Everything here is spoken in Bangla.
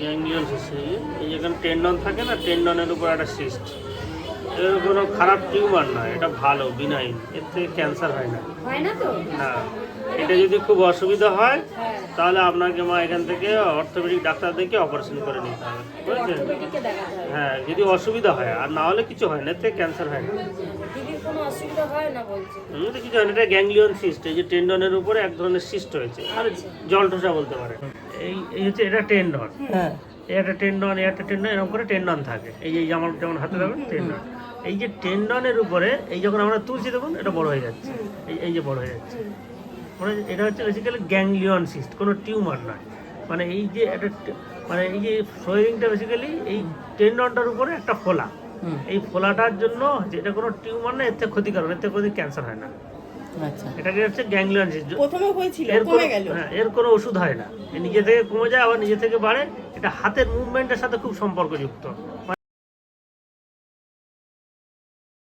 গ্যাংলিয়ন সিস্ট, এই যেখানে টেন্ডন থাকে না, টেন্ডনের উপর একটা সিস্ট। এর কোনো খারাপ টিউমার নয়, এটা ভালো, বিনাইন, এর থেকে ক্যান্সার হয় না। হয় না তো? না, এটা যদি খুব অসুবিধা হয় হ্যাঁ। তাহলে আপনাকে মা এখান থেকে অর্থোপেডিক ডাক্তার দেখে অপারেশন করে নিতে হবে, বুঝলেন? অর্থোপেডিককে দেখাতে হবে। হ্যাঁ, যদি অসুবিধা হয়, আর না হলে কিছু হয় না, এর থেকে ক্যান্সার হয় না। দিদির কোনো অসুবিধা হয় না বলছে। তো কিছু হয় না, এটা গ্যাংলিয়ন সিস্ট, এই যে টেন্ডনের উপরে এক ধরনের সিস্ট হয়েছে, আর জল ঠোসা বলতে পারে। এই হচ্ছে এটা টেন্ডন, হ্যাঁ একটা টেন্ডন, একটা টেন্ডন, এরকম করে টেন্ডন থাকে। এই যে যেমন যেমন হাতে দেখবেন টেন্ডন, এই যে টেন্ডনের উপরে এই যখন আমরা তুলছি দেখুন এটা বড় হয়ে যাচ্ছে, এই যে বড় হয়ে যাচ্ছে, মানে এটা হচ্ছে বেসিক্যালি গ্যাংলিয়ন সিস্ট, কোনো টিউমার নয়। মানে এই যে একটা মানে এই যে সোয়ারিংটা বেসিক্যালি এই টেন্ডনটার উপরে একটা ফোলা, এই ফোলাটার জন্য যেটা কোনো টিউমার না, এর থেকে ক্ষতিকারক, এর থেকে কোনো ক্যান্সার হয় না। আচ্ছা এটাকে হচ্ছে গ্যাংলিয়ন সিস্ট। প্রথমে হয়েছিল এর কোনো কমে গেল এর কোনো ওষুধ হয় না, এ নিজে থেকে কমে যায় আবার নিজে থেকে বাড়ে। এটা হাতের মুভমেন্টের সাথে খুব সম্পর্কযুক্ত।